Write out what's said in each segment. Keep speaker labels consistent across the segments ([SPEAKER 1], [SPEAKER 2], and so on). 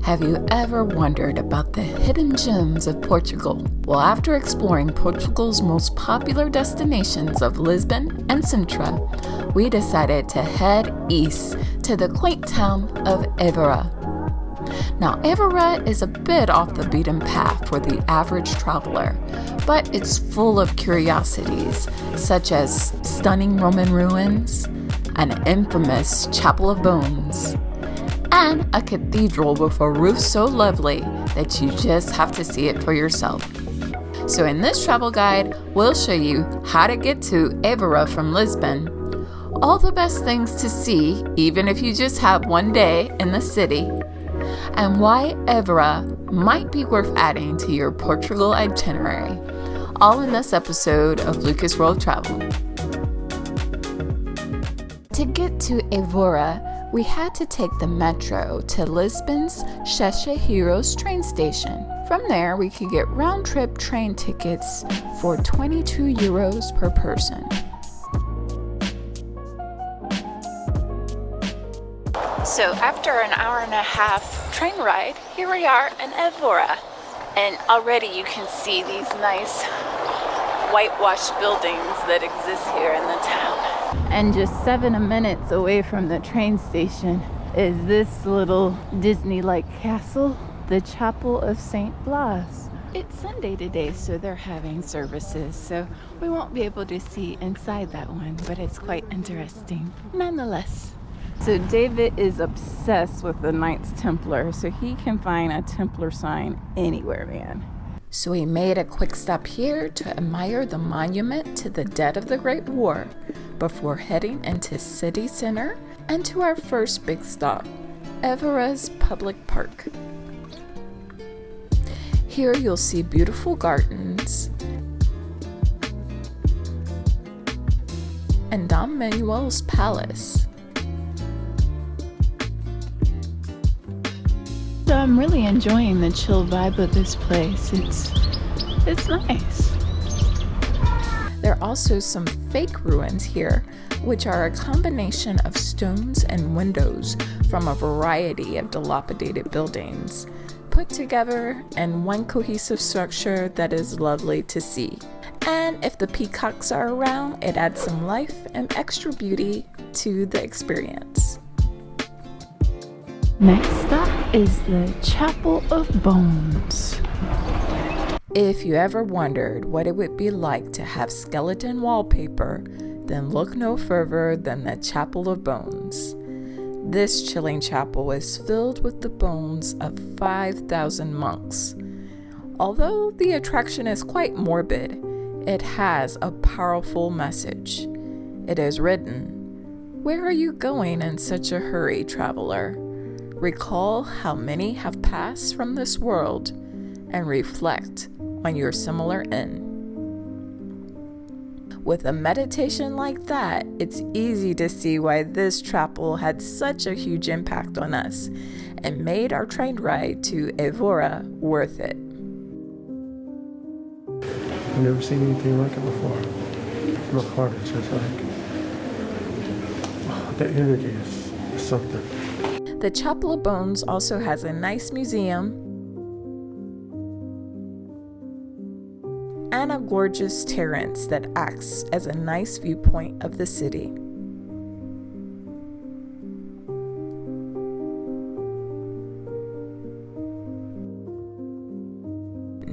[SPEAKER 1] Have you ever wondered about the hidden gems of Portugal? Well, after exploring Portugal's most popular destinations of Lisbon and Sintra, we decided to head east to the quaint town of Evora. Now, Evora is a bit off the beaten path for the average traveler, but it's full of curiosities, such as stunning Roman ruins, an infamous Chapel of Bones, and a cathedral with a roof so lovely that you just have to see it for yourself. So in this travel guide, we'll show you how to get to Evora from Lisbon, all the best things to see even if you just have one day in the city, and why Evora might be worth adding to your Portugal itinerary, all in this episode of Lucas World Travel. To get to Evora, we had to take the metro to Lisbon's Heroes train station. From there, we could get round-trip train tickets for €22 per person. So after an hour and a half train ride, here we are in Evora. And already you can see these nice whitewashed buildings that exist here in the town. And just 7 minutes away from the train station is this little Disney-like castle, the Chapel of St. Blaise. It's Sunday today, so they're having services, so we won't be able to see inside that one, but it's quite interesting nonetheless. So David is obsessed with the Knights Templar, so he can find a Templar sign anywhere, man. So we made a quick stop here to admire the monument to the dead of the Great War before heading into city center and to our first big stop, Evora's Public Park. Here you'll see beautiful gardens and Dom Miguels Palace. So I'm really enjoying the chill vibe of this place. It's nice. There are also some fake ruins here, which are a combination of stones and windows from a variety of dilapidated buildings, put together in one cohesive structure that is lovely to see. And if the peacocks are around, it adds some life and extra beauty to the experience. Next stop is the Chapel of Bones. If you ever wondered what it would be like to have skeleton wallpaper, then look no further than the Chapel of Bones. This chilling chapel is filled with the bones of 5,000 monks. Although the attraction is quite morbid, it has a powerful message. It is written, "Where are you going in such a hurry, traveler? Recall how many have passed from this world and reflect on your similar end." With a meditation like that, it's easy to see why this chapel had such a huge impact on us and made our train ride to Evora worth it.
[SPEAKER 2] I've never seen anything like it before. My heart is just like, the energy is something.
[SPEAKER 1] The Chapel of Bones also has a nice museum and a gorgeous terrace that acts as a nice viewpoint of the city.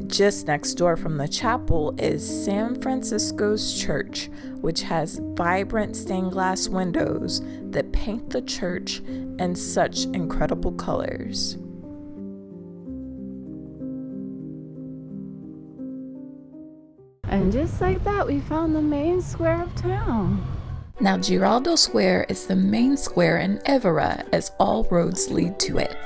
[SPEAKER 1] Just next door from the chapel is San Francisco's church, which has vibrant stained glass windows that paint the church in such incredible colors. And just like that, we found the main square of town. Now, Giraldo Square is the main square in Evora, as all roads lead to it.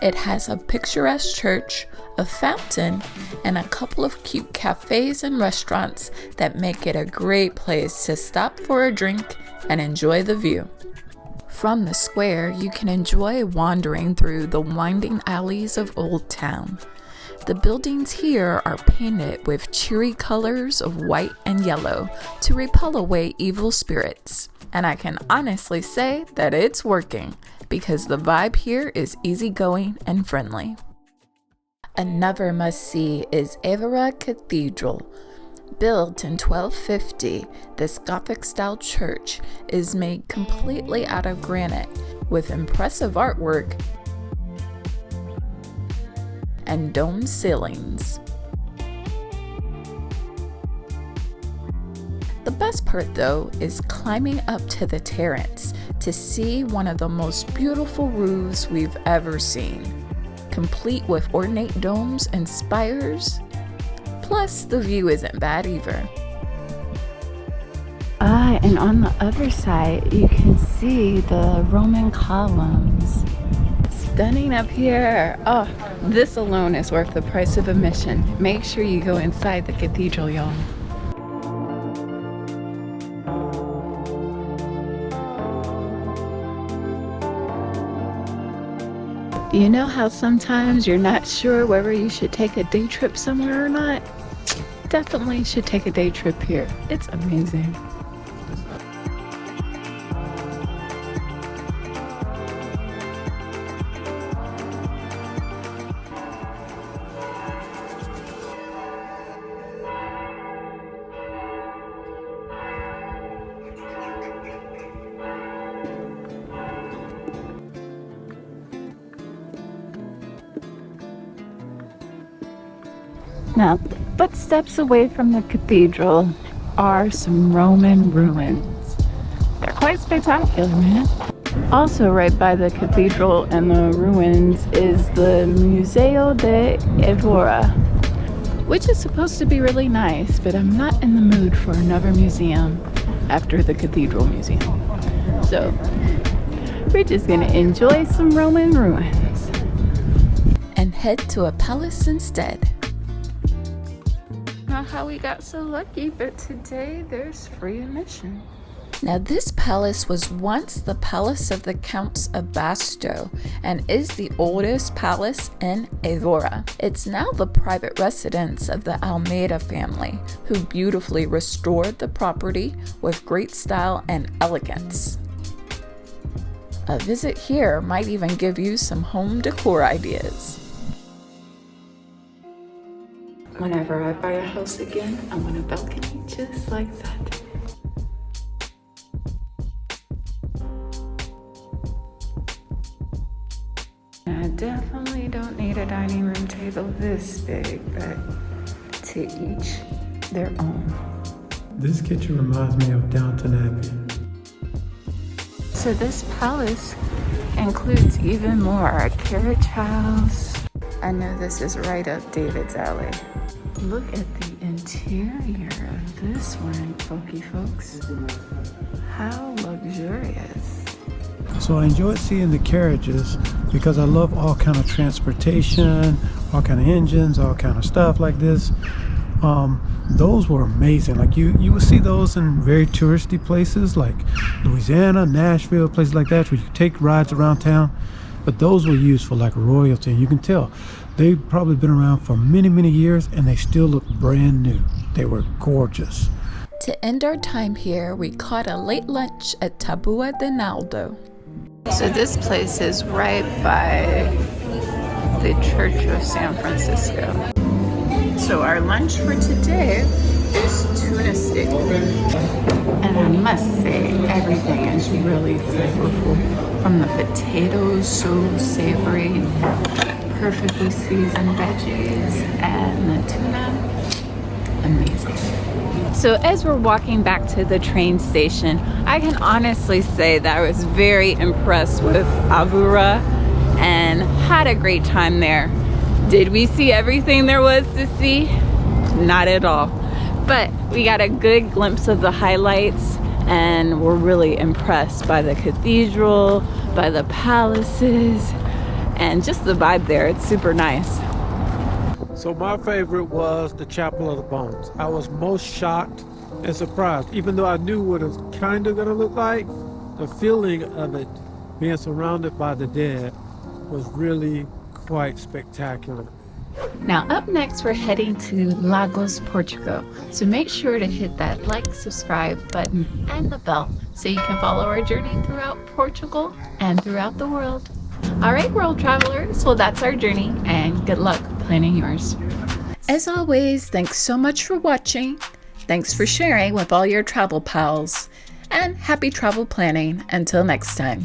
[SPEAKER 1] It has a picturesque church, a fountain, and a couple of cute cafes and restaurants that make it a great place to stop for a drink and enjoy the view. From the square, you can enjoy wandering through the winding alleys of Old Town. The buildings here are painted with cheery colors of white and yellow to repel away evil spirits. And I can honestly say that it's working. because the vibe here is easygoing and friendly. Another must-see is Evora Cathedral. Built in 1250, this Gothic-style church is made completely out of granite with impressive artwork and domed ceilings. The best part, though, is climbing up to the terrace to see one of the most beautiful roofs we've ever seen, complete with ornate domes and spires. Plus, the view isn't bad either.
[SPEAKER 3] And on the other side, you can see the Roman columns. Stunning up here. Oh, this alone is worth the price of admission. Make sure you go inside the cathedral, y'all. You know how sometimes you're not sure whether you should take a day trip somewhere or not? Definitely should take a day trip here. It's amazing. Now, but steps away from the cathedral are some Roman ruins. They're quite spectacular, man. Also right by the cathedral and the ruins is the Museo de Evora, which is supposed to be really nice, but I'm not in the mood for another museum after the cathedral museum. So we're just gonna enjoy some Roman ruins
[SPEAKER 1] and head to a palace instead.
[SPEAKER 3] Not how we got so lucky, but today there's free admission.
[SPEAKER 1] Now, this palace was once the palace of the Counts of Basto and is the oldest palace in Evora. It's now the private residence of the Almeida family, who beautifully restored the property with great style and elegance. A visit here might even give you some home decor ideas.
[SPEAKER 3] Whenever I buy a house again, I want a balcony just like that. I definitely don't need a dining room table this big, but to each their own.
[SPEAKER 2] This kitchen reminds me of Downton Abbey.
[SPEAKER 3] So this palace includes even more, a carriage house. I know this is right up David's alley. Look at the interior of this one, folks. How luxurious.
[SPEAKER 2] So I enjoyed seeing the carriages because I love all kind of transportation, all kind of engines, all kind of stuff like this. Those were amazing. Like you would see those in very touristy places like Louisiana, Nashville, places like that where you take rides around town. But those were used for like royalty. You can tell they've probably been around for many, many years and they still look brand new. They were gorgeous.
[SPEAKER 1] To end our time here, we caught a late lunch at Tabau de Naldo.
[SPEAKER 3] So this place is right by the Church of San Francisco. So our lunch for today is tuna steak. And I must say, everything is really flavorful. From the potatoes, so savory, perfectly seasoned veggies, and the tuna, amazing. So as we're walking back to the train station, I can honestly say that I was very impressed with Evora and had a great time there. Did we see everything there was to see? Not at all. But we got a good glimpse of the highlights and we're really impressed by the cathedral, by the palaces, and just the vibe there. It's super nice.
[SPEAKER 2] So my favorite was the Chapel of the Bones. I was most shocked and surprised. Even though I knew what it was kind of going to look like, the feeling of it being surrounded by the dead was really quite spectacular.
[SPEAKER 1] Now up next, we're heading to Lagos, Portugal. So make sure to hit that like, subscribe button and the bell so you can follow our journey throughout Portugal and throughout the world. All right, world travelers, well, that's our journey, and good luck planning yours. As always, thanks so much for watching. Thanks for sharing with all your travel pals, and happy travel planning until next time.